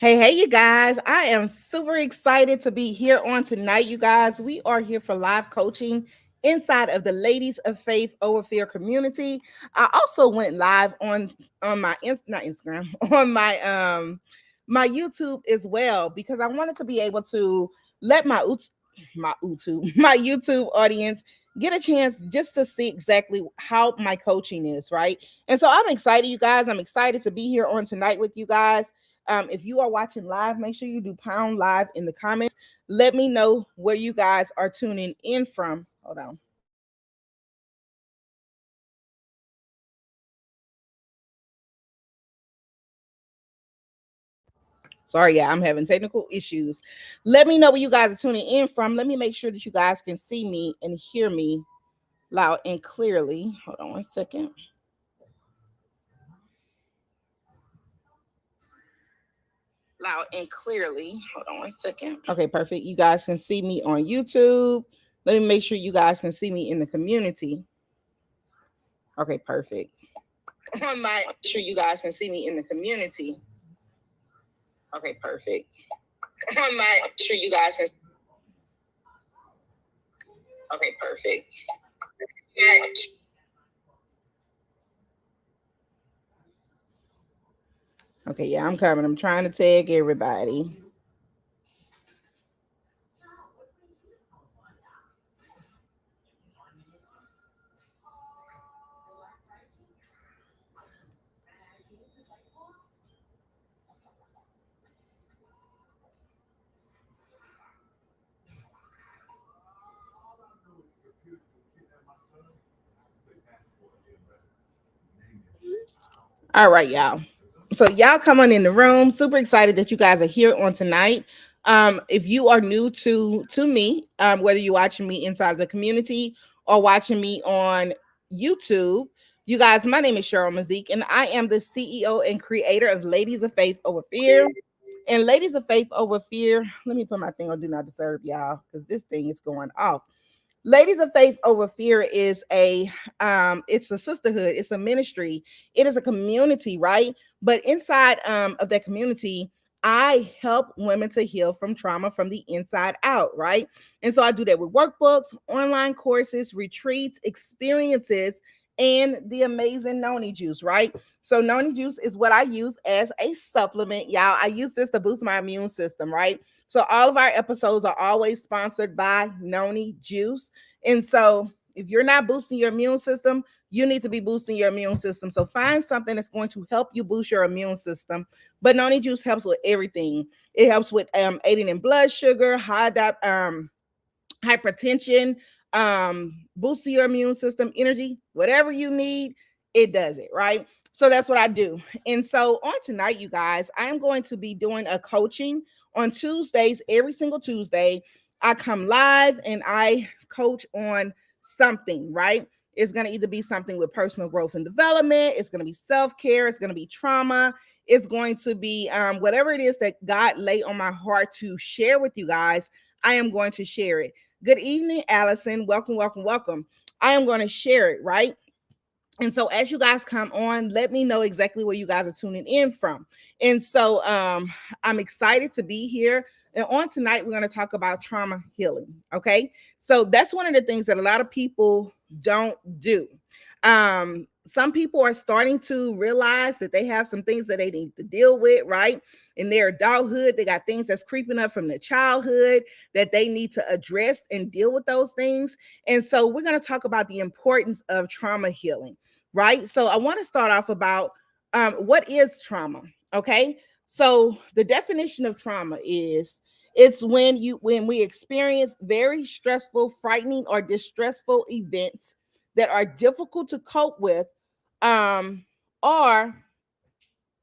Hey, you guys. I am super excited to be here on tonight, you guys. We are here for live coaching inside of the Ladies of Faith Over Fear community. I also went live on my not Instagram, on my YouTube as well because I wanted to be able to let my YouTube audience get a chance just to see exactly how my coaching is, right? And so I'm excited, you guys. I'm excited to be here on tonight with you guys. If you are watching live, make sure you do pound live in the comments. Let me know where you guys are tuning in from. Hold on. Sorry, yeah, I'm having technical issues. Let me know where you guys are tuning in from. Let me make sure that you guys can see me and hear me loud and clearly. Hold on one second. Loud and clearly. Hold on one second. Okay, perfect. You guys can see me on YouTube. Let me make sure you guys can see me in the community. Okay, perfect. On my sure you guys can see me in the community. Okay, perfect. On my sure you guys can. Okay, perfect. Yeah. Okay, yeah, I'm coming. I'm trying to tag everybody. All right, y'all. So y'all come on in the room. Super excited that you guys are here on tonight. If you are new to me, whether you're watching me inside the community or watching me on YouTube, you guys, my name is Cheryl Mazique, and I am the CEO and creator of Ladies of Faith Over Fear. And Ladies of Faith Over Fear, let me put my thing on Do Not Disturb, y'all, because this thing is going off. Ladies of Faith Over Fear is it's a sisterhood, it's a ministry, it is a community, right? But inside of that community, I help women to heal from trauma from the inside out, right? And so I do that with workbooks, online courses, retreats, experiences, and the amazing noni juice, right? So noni juice is what I use as a supplement, y'all. I use this to boost my immune system, right? So all of our episodes are always sponsored by Noni Juice. And so if you're not boosting your immune system, you need to be boosting your immune system. So find something that's going to help you boost your immune system. But Noni Juice helps with everything. It helps with aiding in blood sugar, hypertension, boosting your immune system, energy, whatever you need, it does it, right? So that's what I do. And so on tonight, you guys, I'm going to be doing a coaching on Tuesdays, every single Tuesday. I come live and I coach on something, right? It's going to either be something with personal growth and development, it's going to be self-care, it's going to be trauma, it's going to be whatever it is that God lay on my heart to share with you guys. I am going to share it. Good evening, Allison. Welcome, welcome, welcome. I am going to share it, right? And so as you guys come on, let me know exactly where you guys are tuning in from. And so I'm excited to be here. And on tonight, we're going to talk about trauma healing. Okay. So that's one of the things that a lot of people don't do. Some people are starting to realize that they have some things that they need to deal with, right? In their adulthood, they got things that's creeping up from their childhood that they need to address and deal with those things. And so we're going to talk about the importance of trauma healing, right? So I want to start off about what is trauma, okay? So the definition of trauma is it's when we experience very stressful, frightening, or distressful events that are difficult to cope with, or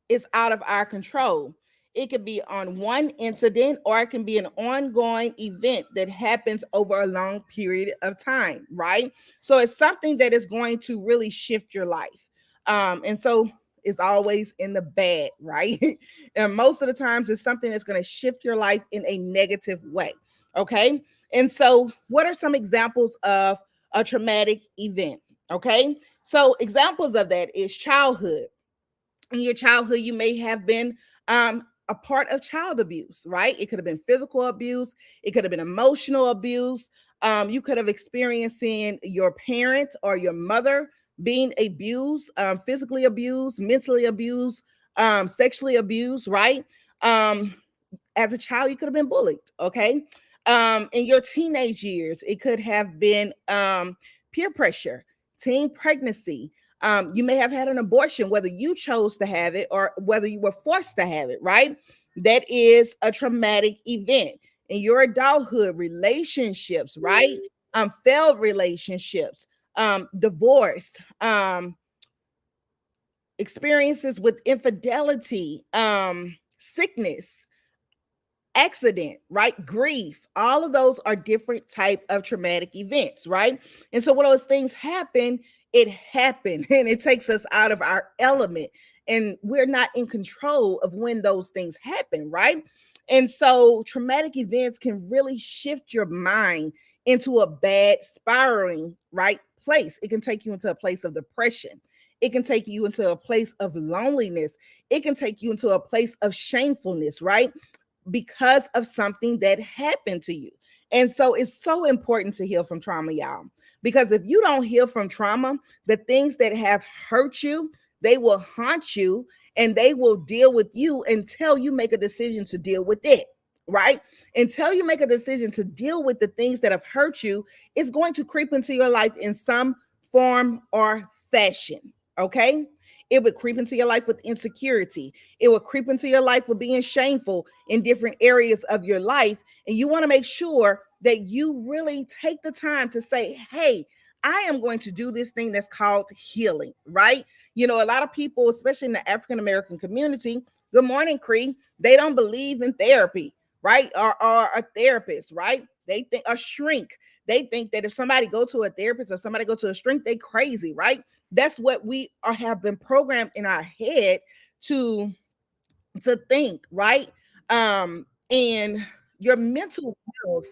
is out of our control. It could be on one incident or it can be an ongoing event that happens over a long period of time, right? So it's something that is going to really shift your life. And so it's always in the bad, right? And most of the times it's something that's going to shift your life in a negative way. Okay. And so, what are some examples of a traumatic event? Okay. So, examples of that is childhood. In your childhood, you may have been a part of child abuse, right? It could have been physical abuse, it could have been emotional abuse. You could have experienced seeing your parent or your mother being abused, physically abused, mentally abused, sexually abused, right? Um, as a child, you could have been bullied. Okay. In your teenage years, it could have been peer pressure, teen pregnancy. You may have had an abortion, whether you chose to have it or whether you were forced to have it, right? That is a traumatic event. In your adulthood, relationships, right? Failed relationships, divorce, experiences with infidelity, sickness, accident, right? Grief. All of those are different type of traumatic events, right? And so when those things happen, it happened and it takes us out of our element, and we're not in control of when those things happen, right? And so traumatic events can really shift your mind into a bad spiraling, right, place. It can take you into a place of depression. It can take you into a place of loneliness. It can take you into a place of shamefulness, right? Because of something that happened to you. And so it's so important to heal from trauma, y'all. Because if you don't heal from trauma, the things that have hurt you, they will haunt you and they will deal with you until you make a decision to deal with it, right? Until you make a decision to deal with the things that have hurt you, it's going to creep into your life in some form or fashion, okay? It would creep into your life with insecurity. It will creep into your life with being shameful in different areas of your life. And you want to make sure that you really take the time to say, hey, I am going to do this thing that's called healing, right? You know, a lot of people, especially in the African American community, good morning, Cree, they don't believe in therapy, right? Or a therapist, right? They think a shrink. They think that if somebody go to a therapist or somebody go to a shrink, they crazy, right? That's what we have been programmed in our head to think, right? And your mental health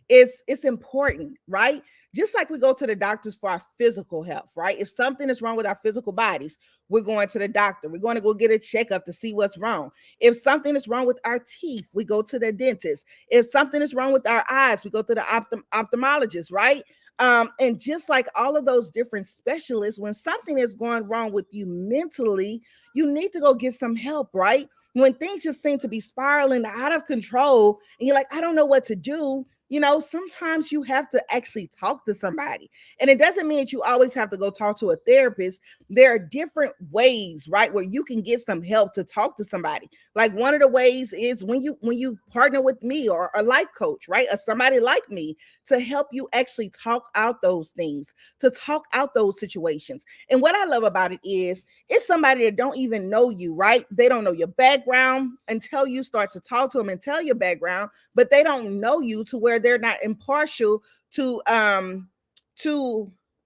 is it's important, right? Just like we go to the doctors for our physical health, right? If something is wrong with our physical bodies, we're going to the doctor. We're going to go get a checkup to see what's wrong. If something is wrong with our teeth, we go to the dentist. If something is wrong with our eyes, we go to the ophthalmologist, right? And just like all of those different specialists, when something is going wrong with you mentally, you need to go get some help, right? When things just seem to be spiraling out of control and you're like, I don't know what to do, you know, sometimes you have to actually talk to somebody. And it doesn't mean that you always have to go talk to a therapist. There are different ways, right, where you can get some help to talk to somebody. Like one of the ways is when you partner with me or a life coach, right, or somebody like me to help you actually talk out those things, to talk out those situations. And what I love about it is it's somebody that don't even know you, right? They don't know your background until you start to talk to them and tell your background, but they don't know you to where they're not impartial to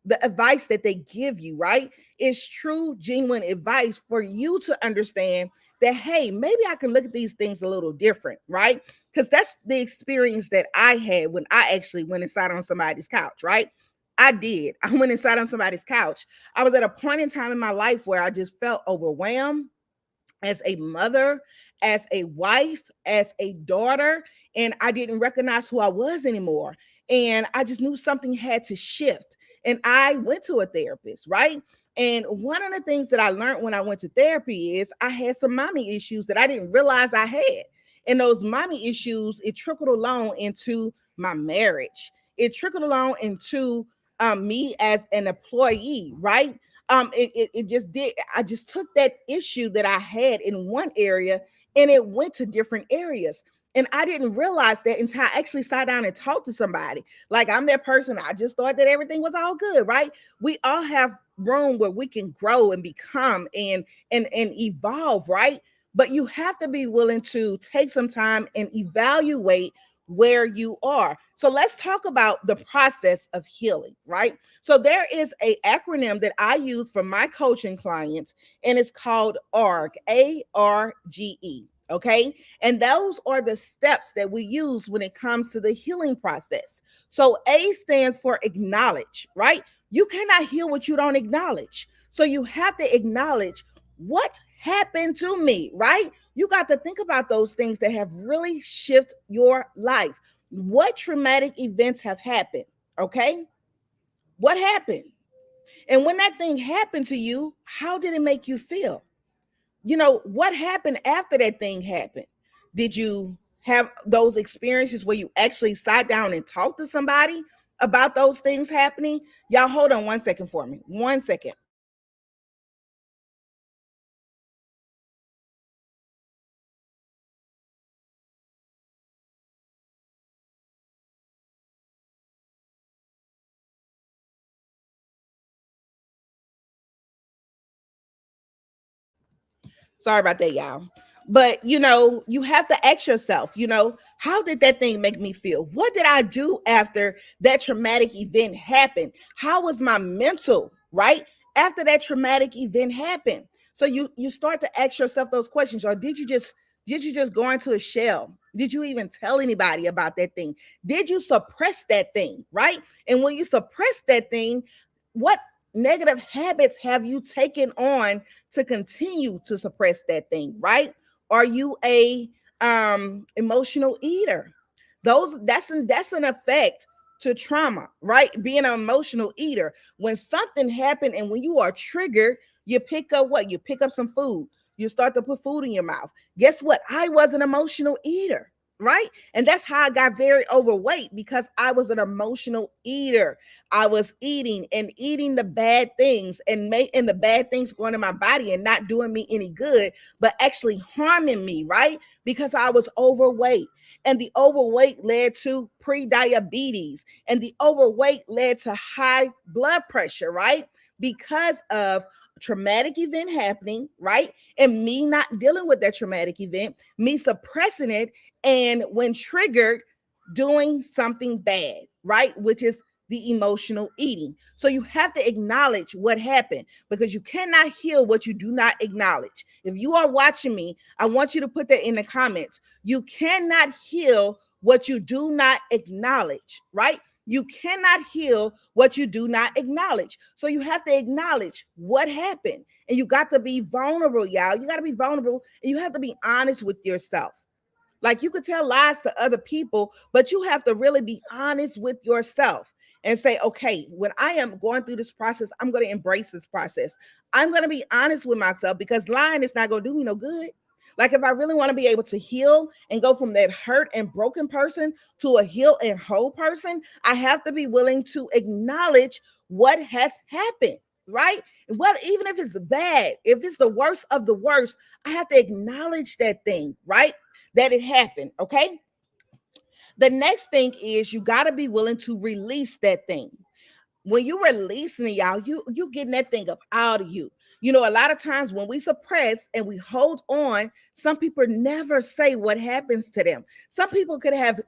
the advice that they give you, right? It's true, genuine advice for you to understand that, hey, maybe I can look at these things a little different, right? Because that's the experience that I had when I actually went and sat on somebody's couch, right? I did. I went and sat on somebody's couch. I was at a point in time in my life where I just felt overwhelmed as a mother, as a wife, as a daughter, and I didn't recognize who I was anymore. And I just knew something had to shift. And I went to a therapist, right? And one of the things that I learned when I went to therapy is I had some mommy issues that I didn't realize I had. And those mommy issues, it trickled along into my marriage. It trickled along into me as an employee, right? It just did. I just took that issue that I had in one area and it went to different areas. And I didn't realize that until I actually sat down and talked to somebody. Like I'm that person. I just thought that everything was all good, right? We all have room where we can grow and become and evolve, right? But you have to be willing to take some time and evaluate where you are. So let's talk about the process of healing, right? So there is a acronym that I use for my coaching clients, and it's called ARGE, ARGE. Okay. And those are the steps that we use when it comes to the healing process. So A stands for acknowledge, right? You cannot heal what you don't acknowledge. So you have to acknowledge what happened to me, right? You got to think about those things that have really shifted your life. What traumatic events have happened? Okay. What happened? And when that thing happened to you, how did it make you feel? What happened after that thing happened? Did you have those experiences where you actually sat down and talked to somebody about those things happening? Y'all, hold on 1 second for me. 1 second. Sorry about that, y'all. But you have to ask yourself, how did that thing make me feel? What did I do after that traumatic event happened? How was my mental, right? After that traumatic event happened. So you start to ask yourself those questions. Or did you just go into a shell? Did you even tell anybody about that thing? Did you suppress that thing, right? And when you suppress that thing, what negative habits have you taken on to continue to suppress that thing, right? Are you a emotional eater? That's an effect to trauma, right? Being an emotional eater. When something happened and when you are triggered, you pick up what? You pick up some food. You start to put food in your mouth. Guess what? I was an emotional eater, right? And that's how I got very overweight, because I was an emotional eater. I was eating and eating the bad things and the bad things going in my body and not doing me any good, but actually harming me, right? Because I was overweight. And the overweight led to pre-diabetes, and the overweight led to high blood pressure, right? Because of traumatic event happening, right? And me not dealing with that traumatic event, me suppressing it, and when triggered, doing something bad, right? Which is the emotional eating. So you have to acknowledge what happened, because you cannot heal what you do not acknowledge. If you are watching me, I want you to put that in the comments. You cannot heal what you do not acknowledge, right? You cannot heal what you do not acknowledge. So you have to acknowledge what happened. And you got to be vulnerable, y'all. You got to be vulnerable, and you have to be honest with yourself. Like, you could tell lies to other people, but you have to really be honest with yourself and say, okay, when I am going through this process, I'm going to embrace this process. I'm going to be honest with myself, because lying is not going to do me no good. Like, if I really want to be able to heal and go from that hurt and broken person to a healed and whole person, I have to be willing to acknowledge what has happened, right? Well, even if it's bad, if it's the worst of the worst, I have to acknowledge that thing, right? That it happened. Okay. The next thing is, you got to be willing to release that thing. When you releasing it, y'all, you getting that thing up out of you. A lot of times when we suppress and we hold on, some people never say what happens to them. Some people could have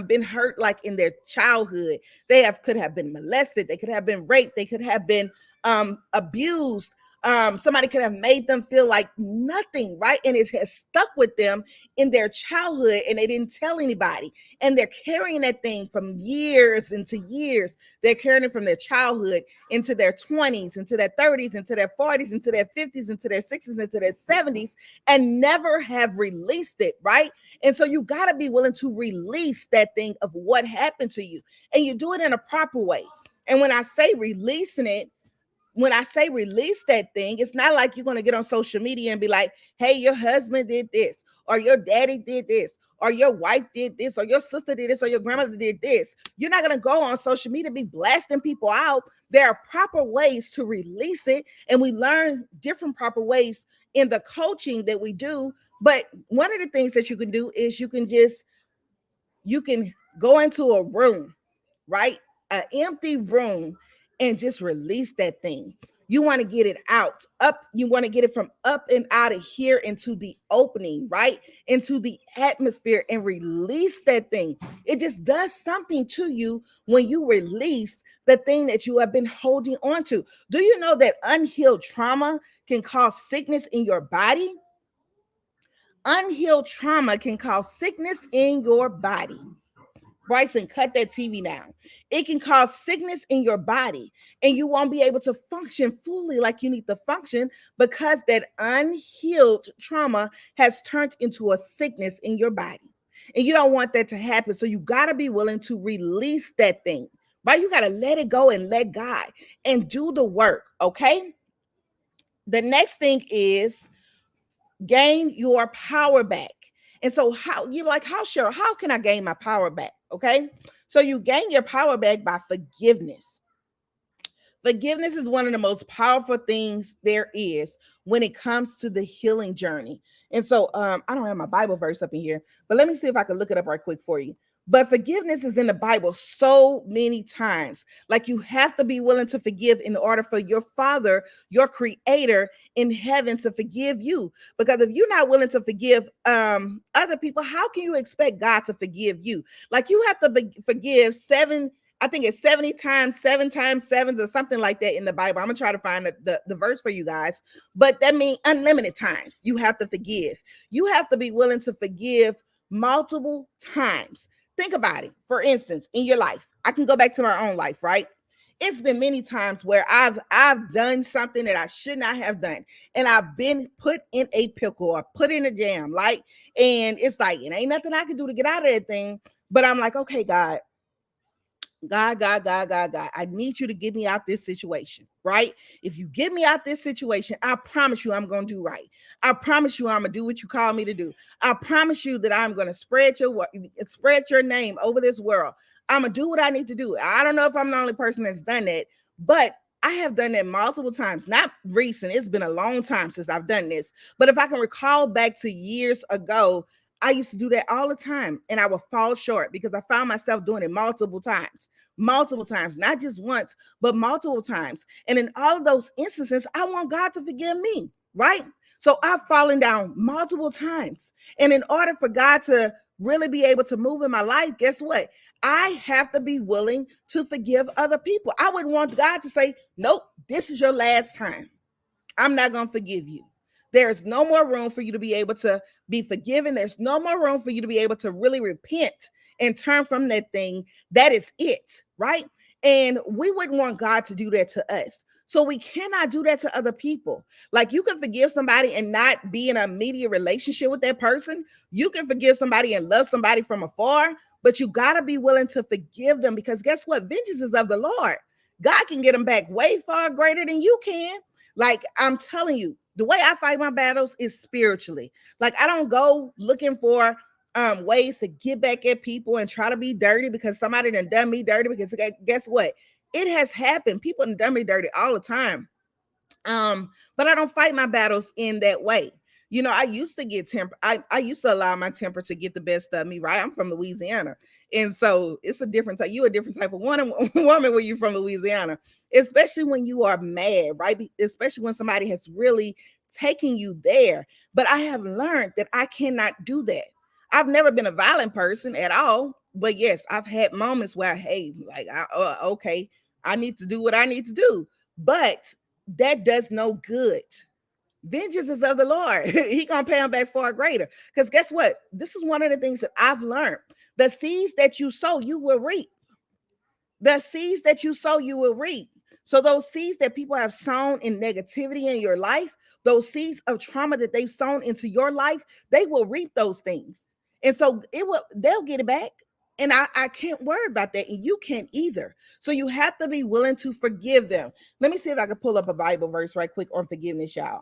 been hurt, like in their childhood. Could have been molested. They could have been raped. They could have been abused. Somebody could have made them feel like nothing, right? And it has stuck with them in their childhood, and they didn't tell anybody. And they're carrying that thing from years into years. They're carrying it from their childhood into their 20s, into their 30s, into their 40s, into their 50s, into their 60s, into their 70s, and never have released it, right? And so you got to be willing to release that thing of what happened to you. And you do it in a proper way. And when I say release that thing, it's not like you're going to get on social media and be like, hey, your husband did this, or your daddy did this, or your wife did this, or your sister did this, or your grandmother did this. You're not going to go on social media and be blasting people out. There are proper ways to release it, and we learn different proper ways in the coaching that we do. But one of the things that you can do is you can go into a room, right? An empty room, and just release that thing. You want to get it out, up. You want to get it from up and out of here into the opening, right? Into the atmosphere, and release that thing. It just does something to you when you release the thing that you have been holding on to. Do you know that unhealed trauma can cause sickness in your body? Unhealed trauma can cause sickness in your body. Bryson, cut that TV down. It can cause sickness in your body, and you won't be able to function fully like you need to function because that unhealed trauma has turned into a sickness in your body. And you don't want that to happen. So you got to be willing to release that thing, right? You got to let it go and let God and do the work, okay? The next thing is gain your power back. And so how you like, how Cheryl, how can I gain my power back? Okay. So you gain your power back by forgiveness. Forgiveness is one of the most powerful things there is when it comes to the healing journey. And so I don't have my Bible verse up in here, but let me see if I can look it up right quick for you. But forgiveness is in the Bible so many times. Like you have to be willing to forgive in order for your Father, your creator in heaven to forgive you. Because if you're not willing to forgive other people, how can you expect God to forgive you? Like you have to forgive I think it's 70 times, 7 or something like that in the Bible. I'm going to try to find the verse for you guys. But that means unlimited times you have to forgive. You have to be willing to forgive multiple times. Think about it. For instance, in your life, I can go back to my own life, right? It's been many times where I've done something that I should not have done. And I've been put in a pickle or put in a jam, like, and it's like, it ain't nothing I can do to get out of that thing. But I'm like, okay, God, I need you to get me out this situation, right? If you get me out this situation, I promise you I'm going to do right. I promise you I'm going to do what you call me to do. I promise you that I'm going to spread your name over this world. I'm going to do what I need to do. I don't know if I'm the only person that's done that, but I have done that multiple times, not recent. It's been a long time since I've done this. But if I can recall back to years ago, I used to do that all the time and I would fall short because I found myself doing it multiple times, not just once, but multiple times. And in all of those instances, I want God to forgive me, right? So I've fallen down multiple times. And in order for God to really be able to move in my life, guess what? I have to be willing to forgive other people. I wouldn't want God to say, nope, this is your last time. I'm not going to forgive you. There's no more room for you to be able to be forgiven. There's no more room for you to be able to really repent and turn from that thing. That is it, right? And we wouldn't want God to do that to us. So we cannot do that to other people. Like you can forgive somebody and not be in an immediate relationship with that person. You can forgive somebody and love somebody from afar, but you got to be willing to forgive them because guess what? Vengeance is of the Lord. God can get them back way far greater than you can. Like I'm telling you, the way I fight my battles is spiritually. Like I don't go looking for ways to get back at people and try to be dirty because somebody done me dirty. Because guess what? It has happened. People done me dirty all the time. But I don't fight my battles in that way. You know, I used to get temper. I used to allow my temper to get the best of me, right? I'm from Louisiana. And so it's a different type. You a different type of woman when you're from Louisiana, especially when you are mad, right? Especially when somebody has really taken you there. But I have learned that I cannot do that. I've never been a violent person at all. But yes, I've had moments where, hey, like, okay, I need to do what I need to do. But that does no good. Vengeance is of the Lord. He gonna pay them back far greater. Because guess what? This is one of the things that I've learned. The seeds that you sow, you will reap. The seeds that you sow, you will reap. So those seeds that people have sown in negativity in your life, those seeds of trauma that they've sown into your life, they will reap those things. And so they'll get it back. And I can't worry about that. And you can't either. So you have to be willing to forgive them. Let me see if I can pull up a Bible verse right quick on forgiveness, y'all,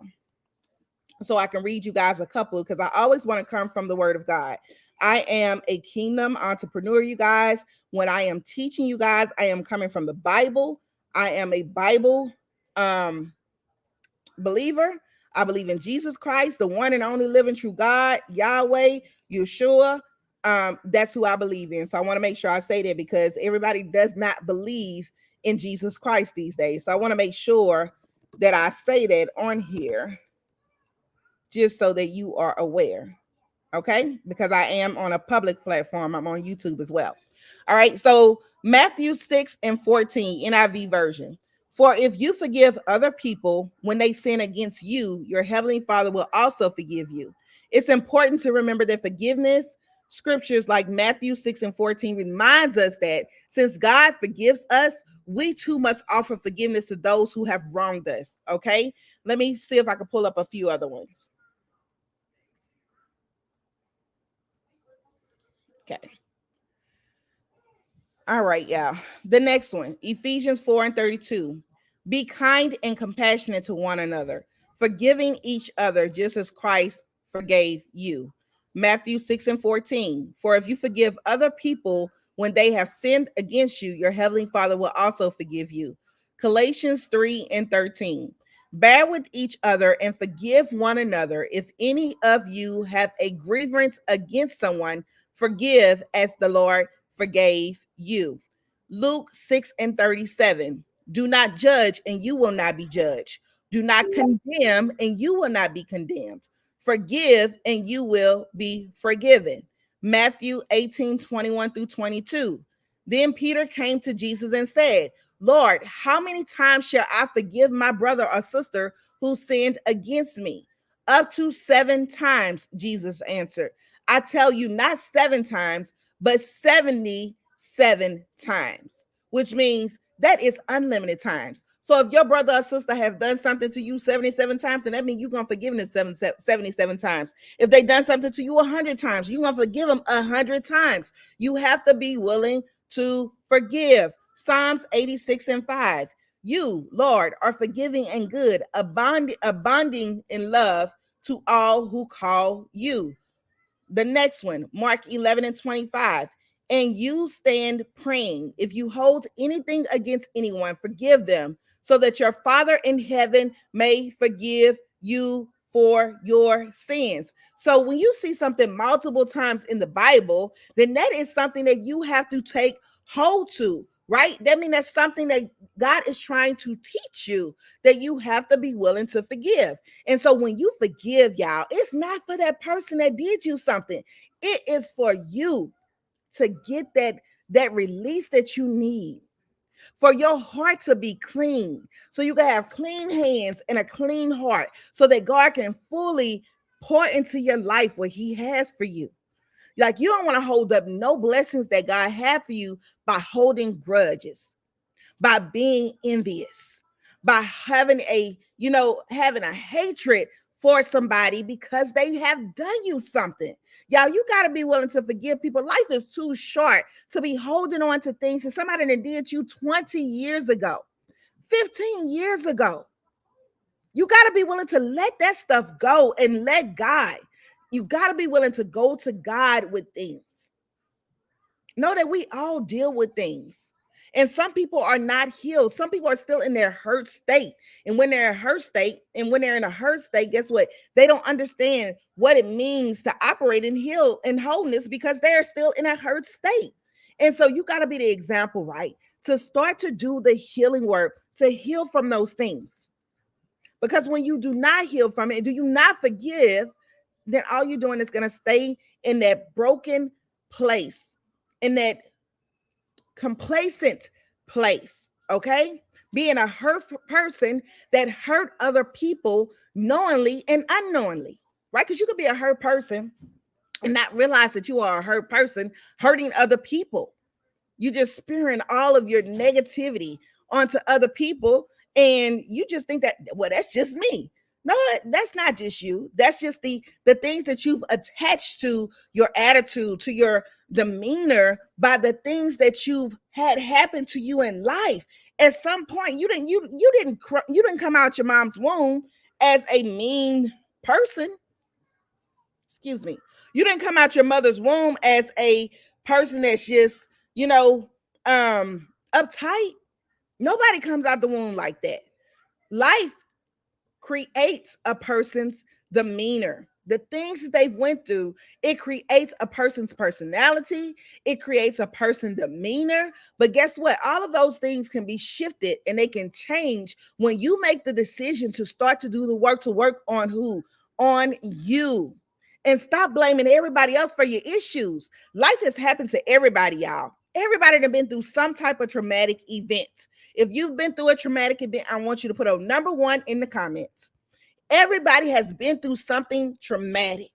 so I can read you guys a couple because I always want to come from the word of God. I am a kingdom entrepreneur, you guys. When I am teaching you guys, I am coming from the Bible. I am a Bible believer. I believe in Jesus Christ, the one and only living true God, Yahweh, Yeshua. That's who I believe in. So I want to make sure I say that because everybody does not believe in Jesus Christ these days. So I want to make sure that I say that on here, just so that you are aware, okay? Because I am on a public platform. I'm on YouTube as well. All right, so Matthew 6:14, NIV version. For if you forgive other people when they sin against you, your heavenly Father will also forgive you. It's important to remember that forgiveness Scriptures like Matthew 6 and 14 reminds us that since God forgives us, we too must offer forgiveness to those who have wronged us. Okay. Let me see if I can pull up a few other ones. Okay. All right, yeah. The next one, Ephesians 4 and 32. Be kind and compassionate to one another, forgiving each other just as Christ forgave you. Matthew 6 and 14. For if you forgive other people when they have sinned against you, your heavenly Father will also forgive you. Galatians 3 and 13. Bear with each other and forgive one another. If any of you have a grievance against someone, forgive as the Lord forgave you. Luke 6 and 37. Do not judge and you will not be judged. Do not condemn and you will not be condemned. Forgive and you will be forgiven. Matthew 18:21 through 22. Then Peter came to Jesus and said, Lord, how many times shall I forgive my brother or sister who sinned against me? Up to 7 times, Jesus answered. I tell you, not 7 times, but 77 times, which means that is unlimited times. So if your brother or sister have done something to you 77 times, then that means you're going to forgive them 77 times. If they done something to you 100 times, you're going to forgive them 100 times. You have to be willing to forgive. Psalms 86 and 5. You, Lord, are forgiving and good, abounding in love to all who call you. The next one, Mark 11 and 25. And you stand praying. If you hold anything against anyone, forgive them, so that your Father in heaven may forgive you for your sins. So when you see something multiple times in the Bible, then that is something that you have to take hold to, right? That means that's something that God is trying to teach you, that you have to be willing to forgive. And so when you forgive, y'all, it's not for that person that did you something. It is for you to get that release that you need, for your heart to be clean, so you can have clean hands and a clean heart, so that God can fully pour into your life what he has for you. Like, you don't want to hold up no blessings that God had for you by holding grudges, by being envious, by having having a hatred for somebody because they have done you something. Y'all, you got to be willing to forgive people. Life is too short to be holding on to things that somebody that did you 20 years ago, 15 years ago. You got to be willing to let that stuff go and let God. You got to be willing to go to God with things. Know that we all deal with things. And some people are not healed. Some people are still in their hurt state. And when they're in a hurt state, guess what? They don't understand what it means to operate in wholeness, because they're still in a hurt state. And so you got to be the example, right? To start to do the healing work, to heal from those things. Because when you do not heal from it, do you not forgive, then all you're doing is going to stay in that broken place, in that complacent place. Okay. Being a hurt person that hurt other people knowingly and unknowingly, right? Because you could be a hurt person and not realize that you are a hurt person hurting other people. You just spewing all of your negativity onto other people, and you just think that, well, that's just me. No, that's not just you. That's just the things that you've attached to your attitude, to your demeanor, by the things that you've had happen to you in life. At some point, you didn't come out your mom's womb as a mean person. Excuse me. You didn't come out your mother's womb as a person that's just, uptight. Nobody comes out the womb like that. Life creates a person's demeanor. The things that they've went through, it creates a person's personality. It creates a person's demeanor. But guess what? All of those things can be shifted and they can change when you make the decision to start to do the work, to work on who? On you. And stop blaming everybody else for your issues. Life has happened to everybody, y'all. Everybody that been through some type of traumatic event. If you've been through a traumatic event, I want you to put a number 1 in the comments. Everybody has been through something traumatic.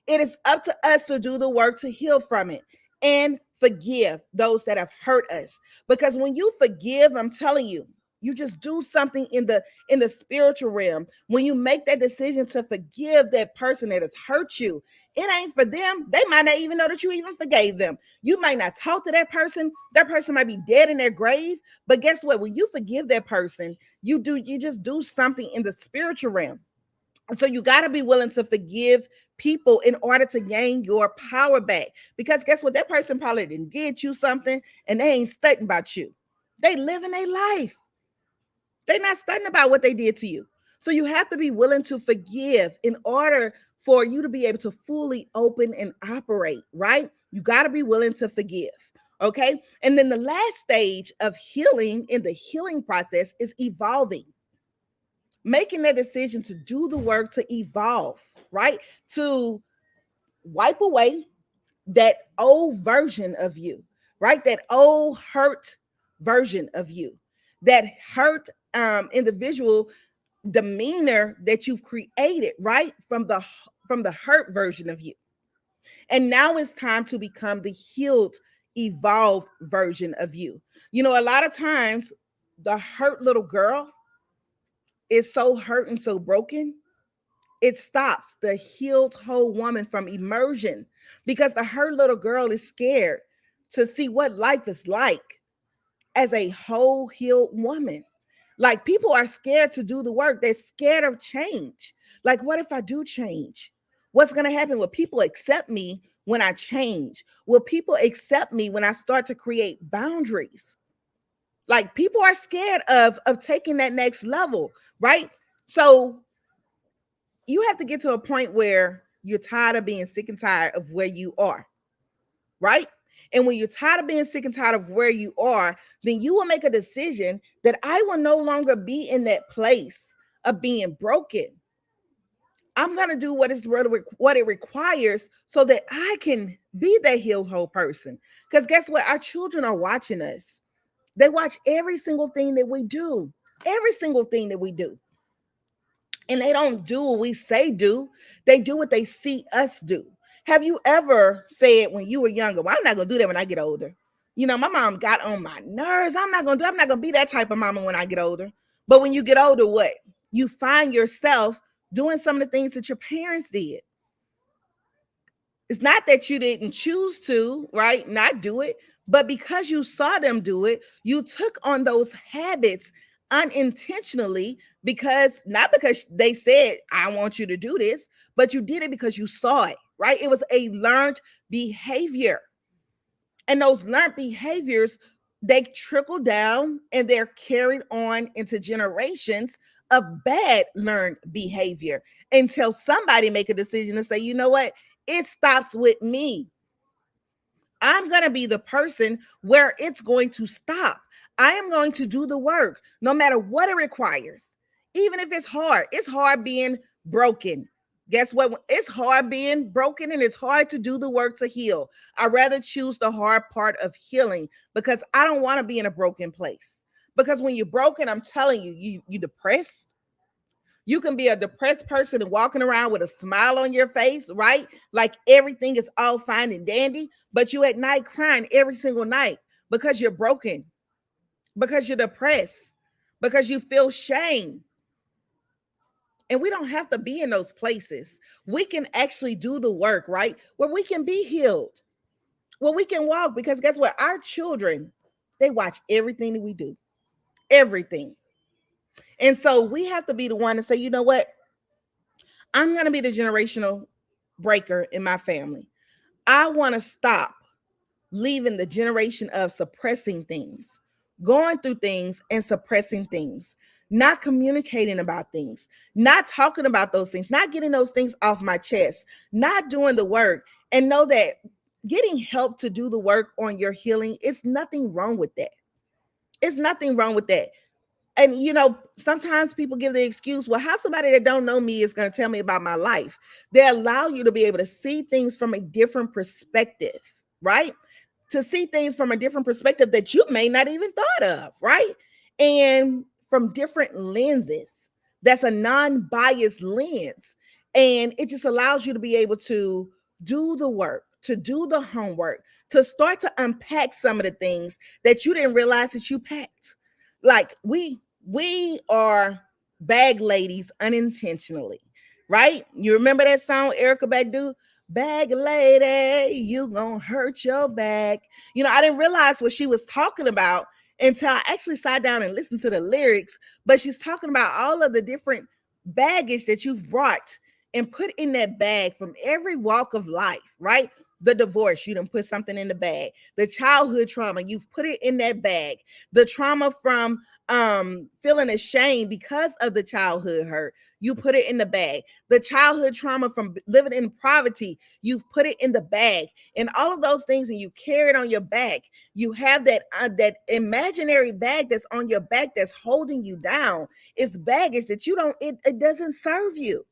It is up to us to do the work to heal from it and forgive those that have hurt us. Because when you forgive, I'm telling you, you just do something in the spiritual realm. When you make that decision to forgive that person that has hurt you, it ain't for them. They might not even know that you even forgave them. You might not talk to that person. That person might be dead in their grave. But guess what? When you forgive that person, you just do something in the spiritual realm. So you got to be willing to forgive people in order to gain your power back. Because guess what? That person probably didn't get you something and they ain't studying about you. They living their life. They're not studying about what they did to you. So you have to be willing to forgive in order for you to be able to fully open and operate, right? You got to be willing to forgive. Okay. And then the last stage of healing in the healing process is evolving, making that decision to do the work to evolve, right? To wipe away that old version of you, right? That old hurt version of you, that hurt individual demeanor that you've created, right? From the hurt version of you. And now it's time to become the healed, evolved version of you. You know, a lot of times the hurt little girl is so hurt and so broken, it stops the healed whole woman from immersion because the hurt little girl is scared to see what life is like as a whole healed woman. Like people are scared to do the work. They're scared of change. Like, what if I do change? What's going to happen? Will people accept me when I change? Will people accept me when I start to create boundaries? Like people are scared of taking that next level, right? So you have to get to a point where you're tired of being sick and tired of where you are, right? And when you're tired of being sick and tired of where you are, then you will make a decision that I will no longer be in that place of being broken. I'm going to do what it requires so that I can be that healed whole person. Because guess what? Our children are watching us. They watch every single thing that we do, every single thing that we do. And they don't do what we say do. They do what they see us do. Have you ever said when you were younger, well, I'm not going to do that when I get older? You know, my mom got on my nerves. I'm not going to be that type of mama when I get older. But when you get older, what? You find yourself doing some of the things that your parents did. It's not that you didn't choose to, right? Not do it, but because you saw them do it, you took on those habits unintentionally because not because they said, I want you to do this, but you did it because you saw it, right? It was a learned behavior. And those learned behaviors, they trickle down and they're carried on into generations of bad learned behavior until somebody make a decision to say, you know what? It stops with me. I'm going to be the person where it's going to stop. I am going to do the work no matter what it requires. Even if it's hard. It's hard being broken. Guess what? It's hard being broken and it's hard to do the work to heal. I'd rather choose the hard part of healing because I don't want to be in a broken place. Because when you're broken, I'm telling you, you depressed. You can be a depressed person and walking around with a smile on your face, right? Like everything is all fine and dandy, but you at night crying every single night because you're broken, because you're depressed, because you feel shame. And we don't have to be in those places. We can actually do the work, right? Where we can be healed, where we can walk, because guess what? Our children, they watch everything that we do, everything. And so we have to be the one to say, you know what? I'm going to be the generational breaker in my family. I want to stop leaving the generation of suppressing things, going through things and suppressing things, not communicating about things, not talking about those things, not getting those things off my chest, not doing the work, and know that getting help to do the work on your healing is nothing wrong with that. It's nothing wrong with that. And you know, sometimes people give the excuse, well, how somebody that don't know me is going to tell me about my life? They allow you to be able to see things from a different perspective, right? To see things from a different perspective that you may not even thought of, right? And from different lenses. That's a non-biased lens. And it just allows you to be able to do the work, to do the homework, to start to unpack some of the things that you didn't realize that you packed. Like we are bag ladies unintentionally, right? You remember that song, Erica Badu? Bag lady, you gonna hurt your bag. I didn't realize what she was talking about until I actually sat down and listened to the lyrics. But she's talking about all of the different baggage that you've brought and put in that bag from every walk of life, right? The divorce, you done put something in the bag. The childhood trauma, you've put it in that bag. The trauma from feeling ashamed because of the childhood hurt, you put it in the bag. The childhood trauma from living in poverty, you've put it in the bag. And all of those things, and you carry it on your back. You have that imaginary bag that's on your back that's holding you down. It's baggage that you don't, it doesn't serve you.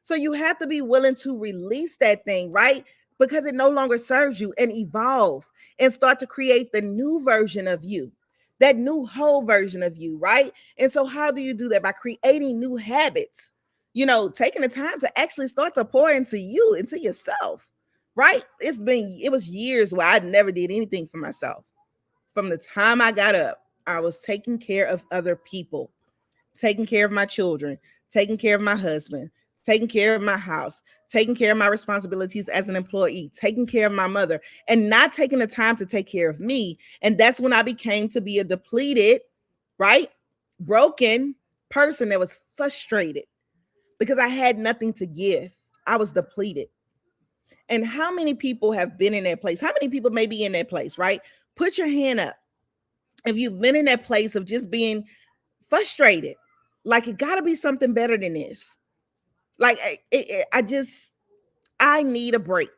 So you have to be willing to release that thing, right? Because it no longer serves you, and evolve and start to create the new version of you, that new whole version of you, right? And so how do you do that? By creating new habits, taking the time to actually start to pour into you, into yourself, right? It was years where I never did anything for myself. From the time I got up, I was taking care of other people, taking care of my children, taking care of my husband, taking care of my house, taking care of my responsibilities as an employee, taking care of my mother, and not taking the time to take care of me. And that's when I became to be a depleted, right? Broken person that was frustrated because I had nothing to give. I was depleted. And how many people have been in that place? How many people may be in that place, right? Put your hand up if you've been in that place of just being frustrated. Like, it got to be something better than this. Like, I need a break,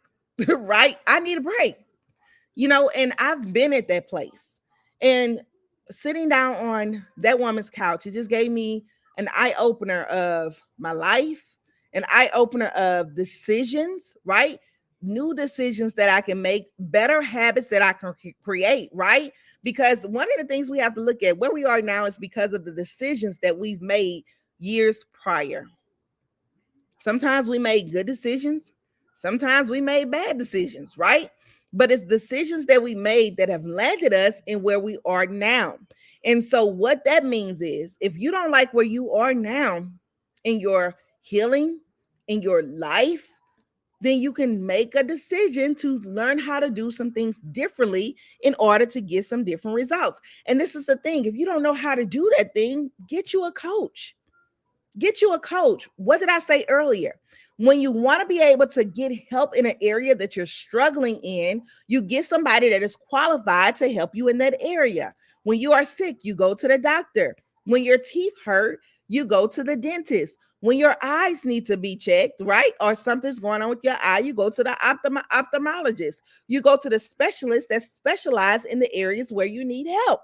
right? I need a break, and I've been at that place. And sitting down on that woman's couch, it just gave me an eye opener of my life, an eye opener of decisions, right? New decisions that I can make, better habits that I can create, right? Because one of the things we have to look at where we are now is because of the decisions that we've made years prior. Sometimes we made good decisions. Sometimes we made bad decisions, right? But it's decisions that we made that have landed us in where we are now. And so what that means is, if you don't like where you are now in your healing, in your life, then you can make a decision to learn how to do some things differently in order to get some different results. And this is the thing. If you don't know how to do that thing, get you a coach. Get you a coach. What did I say earlier? When you want to be able to get help in an area that you're struggling in, you get somebody that is qualified to help you in that area. When you are sick, you go to the doctor. When your teeth hurt, you go to the dentist. When your eyes need to be checked, right? Or something's going on with your eye, you go to the ophthalmologist. You go to the specialist that specialize in the areas where you need help.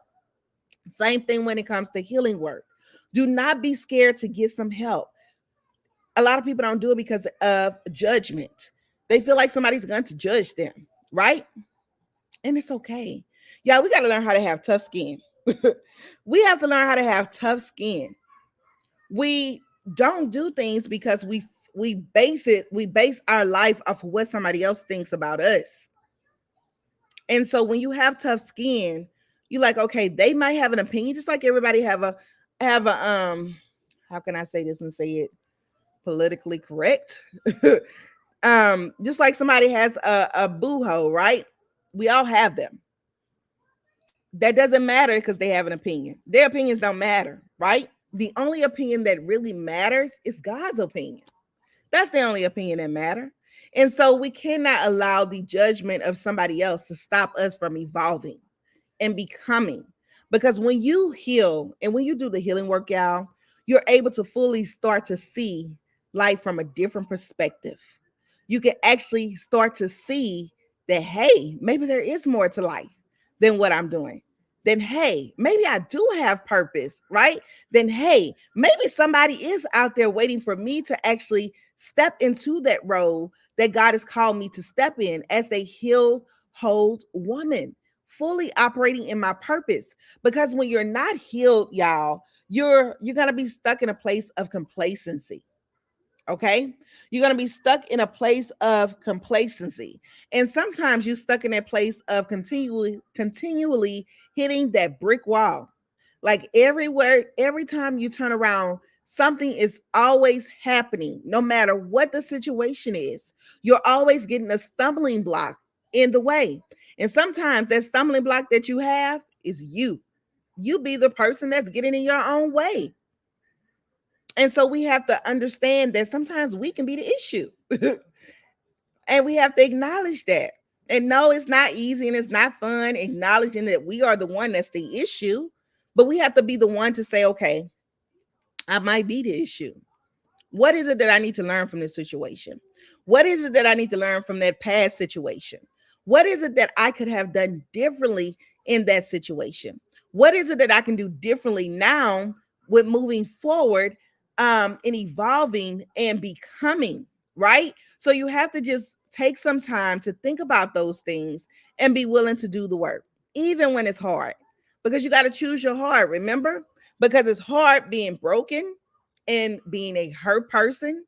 Same thing when it comes to healing work. Do not be scared to get some help. A lot of people don't do it because of judgment. They feel like somebody's going to judge them, right? And it's okay. Yeah, we got to learn how to have tough skin. We have to learn how to have tough skin. We don't do things because we base our life off of what somebody else thinks about us. And so when you have tough skin, you're like, okay, they might have an opinion, just like everybody have a how can I say this and say it politically correct? Just like somebody has a boo-hole, right? We all have them. That doesn't matter because they have an opinion. Their opinions don't matter, right? The only opinion that really matters is God's opinion. That's the only opinion that matters. And so we cannot allow the judgment of somebody else to stop us from evolving and becoming. Because when you heal and when you do the healing work, y'all, you're able to fully start to see life from a different perspective. You can actually start to see that, hey, maybe there is more to life than what I'm doing. Then, hey, maybe I do have purpose, right? Then, hey, maybe somebody is out there waiting for me to actually step into that role that God has called me to step in as a healed, whole woman, fully operating in my purpose. Because when you're not healed, y'all, you're going to be stuck in a place of complacency. Okay. You're going to be stuck in a place of complacency. And sometimes you're stuck in that place of continually hitting that brick wall. Like everywhere, every time you turn around, something is always happening, no matter what the situation is. You're always getting a stumbling block in the way. And sometimes that stumbling block that you have is you. You be the person that's getting in your own way. And so we have to understand that sometimes we can be the issue. And we have to acknowledge that. And no, it's not easy and it's not fun acknowledging that we are the one that's the issue. But we have to be the one to say, okay, I might be the issue. What is it that I need to learn from this situation? What is it that I need to learn from that past situation? What is it that I could have done differently in that situation? What is it that I can do differently now with moving forward and evolving and becoming, right? So you have to just take some time to think about those things and be willing to do the work, even when it's hard, because you got to choose your heart, remember? Because it's hard being broken and being a hurt person,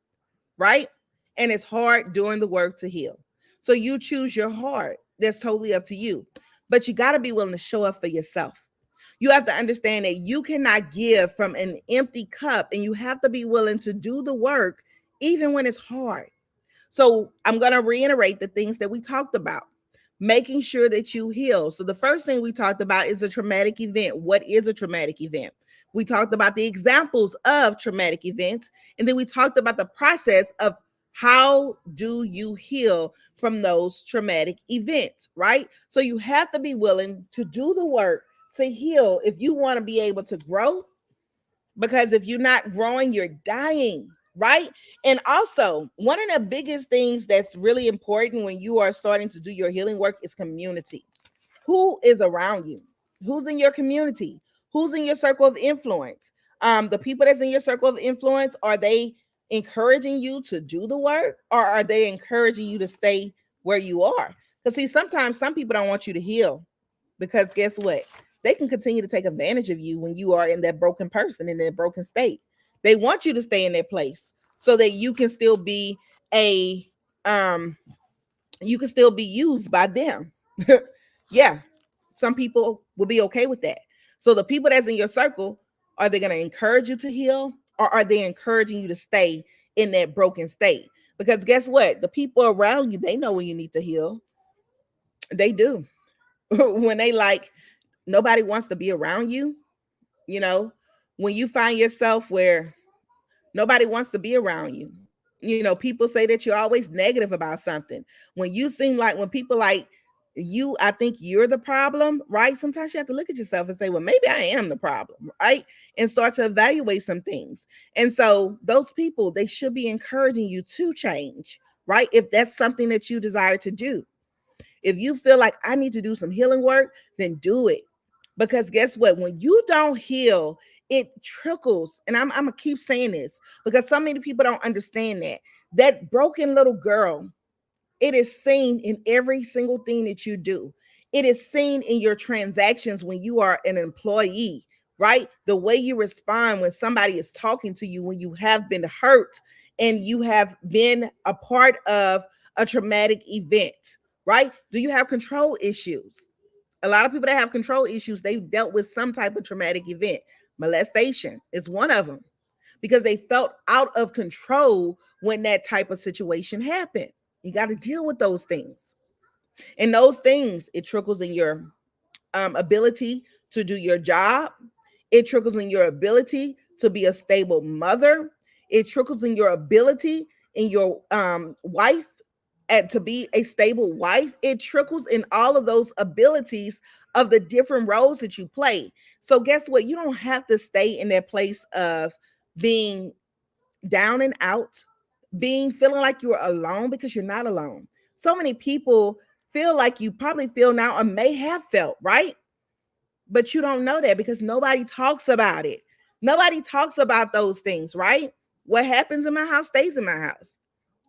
right? And it's hard doing the work to heal. So you choose your heart. That's totally up to you. But you got to be willing to show up for yourself. You have to understand that you cannot give from an empty cup, and you have to be willing to do the work even when it's hard. So I'm going to reiterate the things that we talked about. Making sure that you heal. So the first thing we talked about is a traumatic event. What is a traumatic event? We talked about the examples of traumatic events, and then we talked about the process of how do you heal from those traumatic events, right? So you have to be willing to do the work to heal if you want to be able to grow, because if you're not growing, you're dying, right? And also, one of the biggest things that's really important when you are starting to do your healing work is community. Who is around you? Who's in your community? Who's in your circle of influence? The people that's in your circle of influence, are they encouraging you to do the work, or are they encouraging you to stay where you are? Because see, sometimes some people don't want you to heal, because guess what? They can continue to take advantage of you when you are in that broken person, in that broken state. They want you to stay in that place so that you can still be a you can still be used by them. Yeah, some people will be okay with that. So the people that's in your circle, are they going to encourage you to heal, or are they encouraging you to stay in that broken state? Because guess what? The people around you, they know when you need to heal. They do. When they like, nobody wants to be around you, you know, when you find yourself where nobody wants to be around you. You know, people say that you're always negative about something. When you seem like, when people like you, I think you're the problem, right? Sometimes you have to look at yourself and say, well, maybe I am the problem, right? And start to evaluate some things. And so those people, they should be encouraging you to change, right? If that's something that you desire to do. If you feel like I need to do some healing work, then do it. Because guess what? When you don't heal, it trickles. And I'm gonna keep saying this because so many people don't understand that. That broken little girl, it is seen in every single thing that you do. It is seen in your transactions when you are an employee, right? The way you respond when somebody is talking to you, when you have been hurt and you have been a part of a traumatic event, right? Do you have control issues? A lot of people that have control issues, they've dealt with some type of traumatic event. Molestation is one of them, because they felt out of control when that type of situation happened. You got to deal with those things. And those things, it trickles in your ability to do your job. It trickles in your ability to be a stable mother. It trickles in your ability in your wife and to be a stable wife. It trickles in all of those abilities of the different roles that you play. So guess what? You don't have to stay in that place of being down and out, being feeling like you're alone, because you're not alone. So many people feel like you probably feel now or may have felt, right? But you don't know that because nobody talks about it. Nobody talks about those things, right? What happens in my house stays in my house,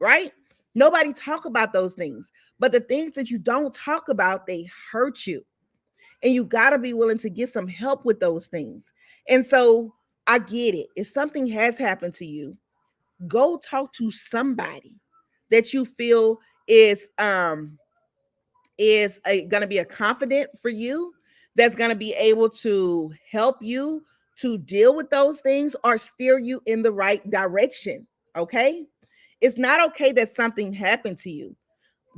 right? Nobody talk about those things. But the things that you don't talk about, they hurt you. And you got to be willing to get some help with those things. And so I get it. If something has happened to you, go talk to somebody that you feel is going to be a confident for you, that's going to be able to help you to deal with those things or steer you in the right direction. Okay, it's not okay that something happened to you.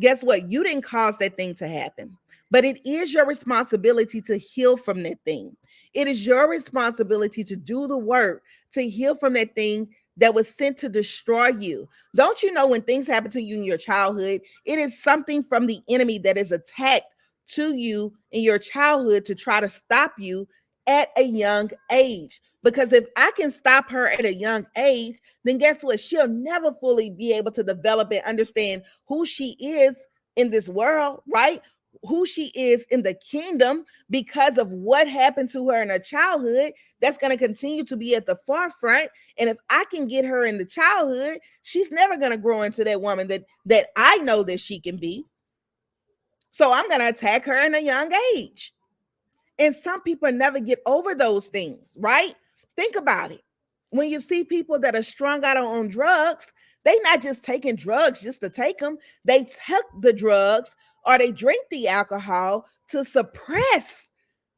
Guess what? You didn't cause that thing to happen, but it is your responsibility to heal from that thing. It is your responsibility to do the work to heal from that thing that was sent to destroy you. Don't you know when things happen to you in your childhood, it is something from the enemy that is attacked to you in your childhood to try to stop you at a young age? Because if I can stop her at a young age, then guess what? She'll never fully be able to develop and understand who she is in this world, right? Who she is in the kingdom because of what happened to her in her childhood. That's going to continue to be at the forefront. And if I can get her in the childhood, she's never going to grow into that woman that I know that she can be. So I'm going to attack her in a young age. And some people never get over those things, right? Think about it. When you see people that are strung out on drugs, they not just taking drugs just to take them. They took the drugs or they drink the alcohol to suppress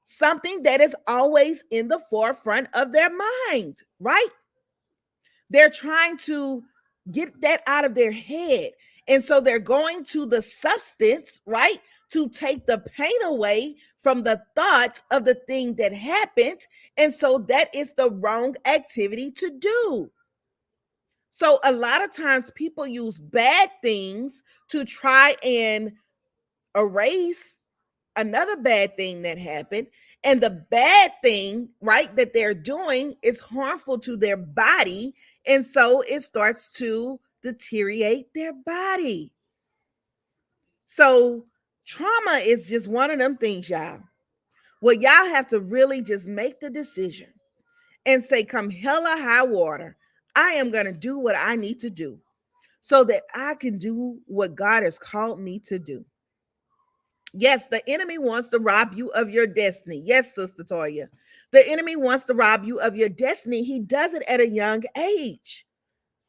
something that is always in the forefront of their mind, right? They're trying to get that out of their head. And so they're going to the substance, right? To take the pain away from the thought of the thing that happened. And so that is the wrong activity to do. So a lot of times people use bad things to try and erase another bad thing that happened. And the bad thing, right, that they're doing is harmful to their body. And so it starts to deteriorate their body. So trauma is just one of them things, y'all. Well, y'all have to really just make the decision and say, come hell or high water, I am going to do what I need to do so that I can do what God has called me to do. Yes, the enemy wants to rob you of your destiny. Yes, Sister Toya. The enemy wants to rob you of your destiny. He does it at a young age.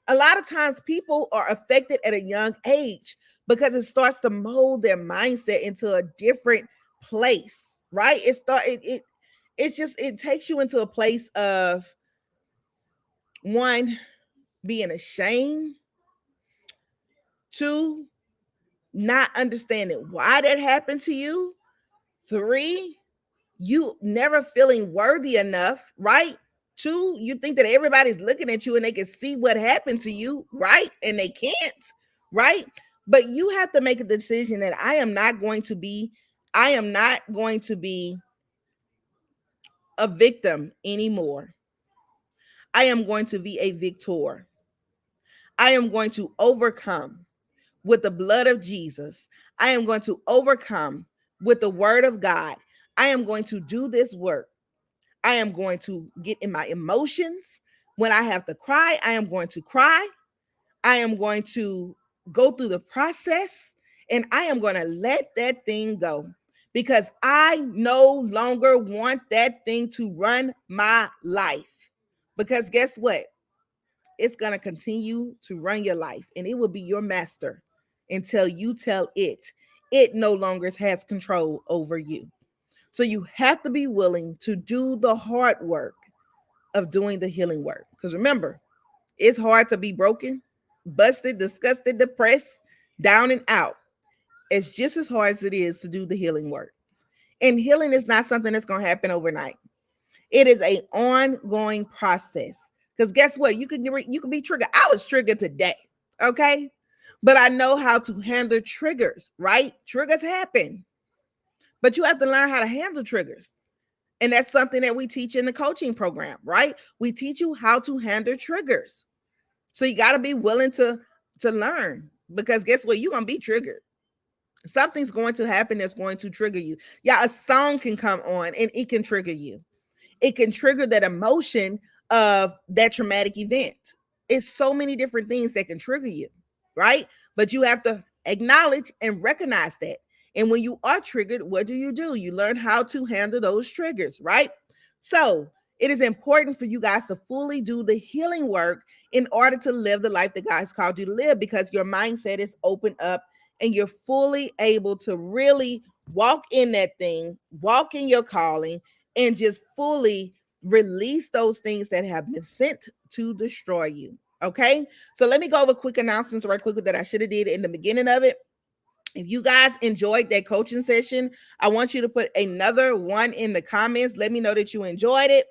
A lot of times people are affected at a young age because it starts to mold their mindset into a different place, right? It takes you into a place of one, being ashamed, two, not understanding why that happened to you, three, you never feeling worthy enough, right? Two, you think that everybody's looking at you and they can see what happened to you, right? And they can't, right? But you have to make a decision that I am not going to be a victim anymore. I am going to be a victor. I am going to overcome with the blood of Jesus. I am going to overcome with the word of God. I am going to do this work. I am going to get in my emotions. When I have to cry, I am going to cry. I am going to go through the process and I am going to let that thing go because I no longer want that thing to run my life. Because guess what? It's going to continue to run your life and it will be your master until you tell it. It no longer has control over you. So you have to be willing to do the hard work of doing the healing work. Because remember, it's hard to be broken, busted, disgusted, depressed, down and out. It's just as hard as it is to do the healing work. And healing is not something that's going to happen overnight. It is an ongoing process. Because guess what? You can be triggered. I was triggered today. Okay. But I know how to handle triggers, right? Triggers happen. But you have to learn how to handle triggers. And that's something that we teach in the coaching program, right? We teach you how to handle triggers. So you got to be willing to learn because guess what? You're going to be triggered. Something's going to happen that's going to trigger you. Yeah, a song can come on and it can trigger you. It can trigger that emotion of that traumatic event. It's so many different things that can trigger you, right? But you have to acknowledge and recognize that. And when you are triggered, what do? You learn how to handle those triggers, right? So it is important for you guys to fully do the healing work in order to live the life that God has called you to live, because your mindset is open up and you're fully able to really walk in that thing, walk in your calling, and just fully release those things that have been sent to destroy you. Okay. So let me go over quick announcements right quick that I should have did in the beginning of it. If you guys enjoyed that coaching session, I want you to put another one in the comments. Let me know that you enjoyed it.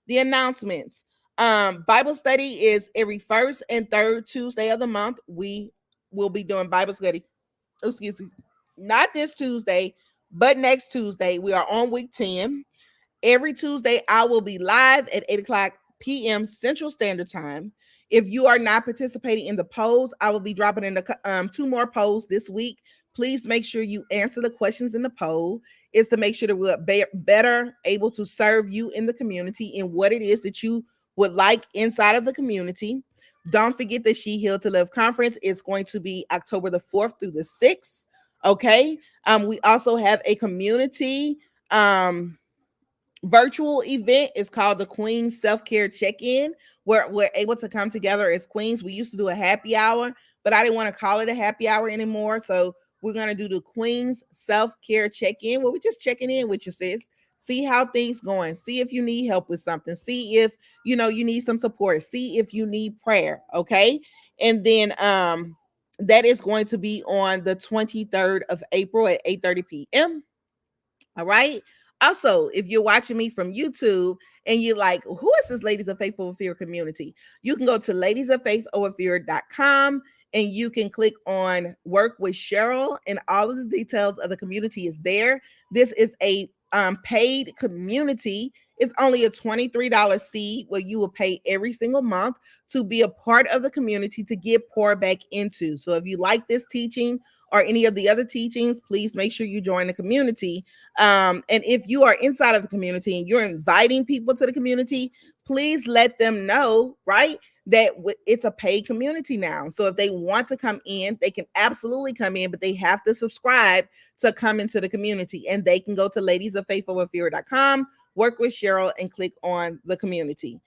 The announcements. Bible study is every first and third Tuesday of the month. We will be doing Bible study. Excuse me. Not this Tuesday, but next Tuesday. We are on week 10. Every Tuesday, I will be live at 8 o'clock p.m. Central Standard Time. If you are not participating in the polls, I will be dropping in the 2 more polls this week. Please make sure you answer the questions in the poll. It's to make sure that we're better able to serve you in the community in what it is that you would like inside of the community. Don't forget the She Healed to Live conference is going to be October the 4th through the 6th. Okay. We also have a community virtual event. Is called the Queen Self-Care Check-In, where we're able to come together as queens. We used to do a happy hour, but I didn't want to call it a happy hour anymore. So we're going to do the Queen's Self-Care Check-In, where we're just checking in with you, sis. See how things going. See if you need help with something. See if you need some support. See if you need prayer. Okay. And then that is going to be on the 23rd of April at 8:30 p.m. All right. Also, if you're watching me from YouTube and you're like, who is this Ladies of Faith Over Fear community? You can go to ladiesoffaithoverfear.com and you can click on Work with Cheryl, and all of the details of the community is there. This is a paid community. It's only a $23 seed where you will pay every single month to be a part of the community to get poured back into. So if you like this teaching or any of the other teachings, please make sure you join the community. And if you are inside of the community and you're inviting people to the community, please let them know, right, that it's a paid community now. So if they want to come in, they can absolutely come in, but they have to subscribe to come into the community. And they can go to ladiesoffaithoverfear.com, work with Cheryl, and click on the community.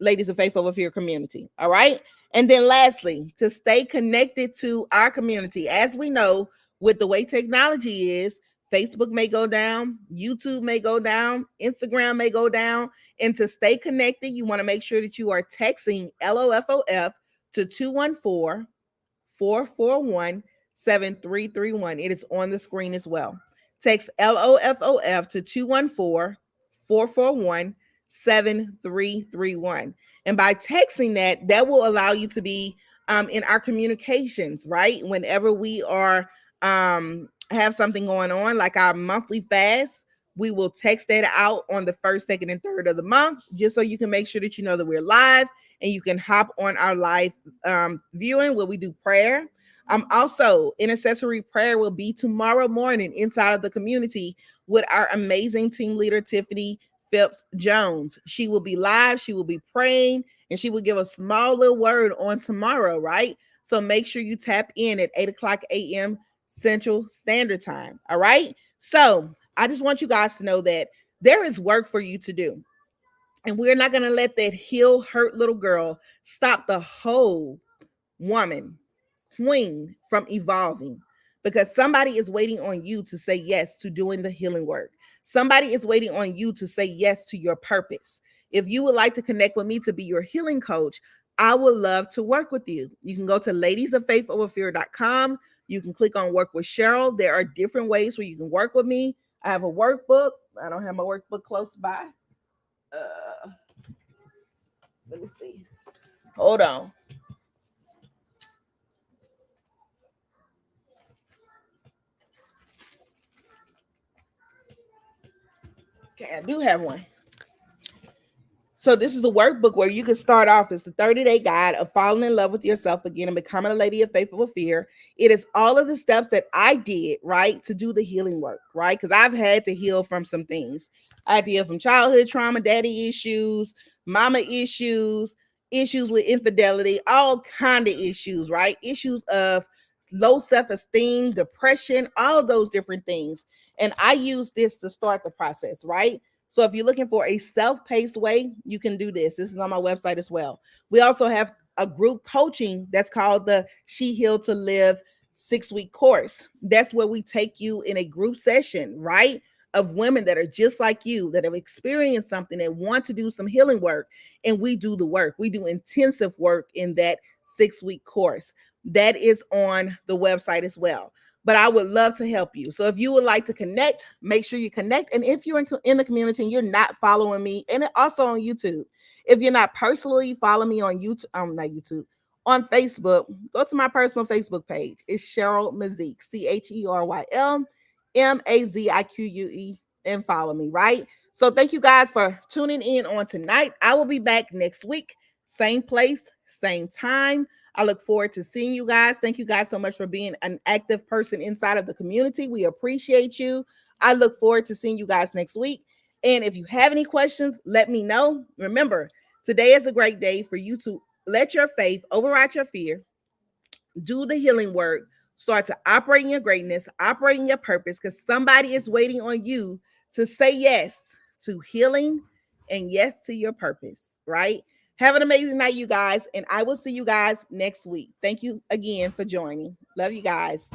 Ladies of Faith Over Fear community. All right. And then lastly, to stay connected to our community, as we know, with the way technology is, Facebook may go down, YouTube may go down, Instagram may go down. And to stay connected, you want to make sure that you are texting LOFOF to 214-441-7331. It is on the screen as well. Text LOFOF to 214-441-7331. And by texting that will allow you to be in our communications, right? Whenever we are have something going on, like our monthly fast, we will text that out on the first, second, and third of the month, just so you can make sure that you know that we're live and you can hop on our live viewing where we do prayer. Also, intercessory prayer will be tomorrow morning inside of the community with our amazing team leader, Tiffany Phipps Jones. She will be live, she will be praying, and she will give a small little word on tomorrow, right? So make sure you tap in at 8 o'clock a.m. Central Standard Time. All right. So I just want you guys to know that there is work for you to do. And we're not going to let that heel hurt little girl stop the whole woman, queen, from evolving, because somebody is waiting on you to say yes to doing the healing work. Somebody is waiting on you to say yes to your purpose. If you would like to connect with me to be your healing coach, I would love to work with you. You can go to ladiesoffaithoverfear.com. You can click on Work with Cheryl. There are different ways where you can work with me. I have a workbook. I don't have my workbook close by. Let me see. Hold on. Okay, I do have one. So this is a workbook where you can start off. It's a 30-day guide of falling in love with yourself again and becoming a lady of faith over fear. It is all of the steps that I did, right, to do the healing work, right? Because I've had to heal from some things. I had to heal from childhood trauma, daddy issues, mama issues, issues with infidelity, all kind of issues, right? Issues of low self-esteem, depression, all of those different things. And I use this to start the process, right? So if you're looking for a self-paced way, you can do this. This is on my website as well. We also have a group coaching that's called the She Healed to Live 6-week course. That's where we take you in a group session, right? Of women that are just like you, that have experienced something and want to do some healing work. And we do the work. We do intensive work in that 6-week course. That is on the website as well. But I would love to help you. So if you would like to connect, make sure you connect. And if you're in the community and you're not following me, and also on YouTube, if you're not personally following me on YouTube, not YouTube, on Facebook, go to my personal Facebook page. It's Cheryl Mazique, CHERYL MAZIQUE, and follow me, right? So thank you guys for tuning in on tonight. I will be back next week, same place, same time. I look forward to seeing you guys. Thank you guys so much for being an active person inside of the community. We appreciate you. I look forward to seeing you guys next week. And if you have any questions, let me know. Remember, today is a great day for you to let your faith override your fear, do the healing work, start to operate in your greatness, operate in your purpose, because somebody is waiting on you to say yes to healing and yes to your purpose, right? Have an amazing night, you guys, and I will see you guys next week. Thank you again for joining. Love you guys.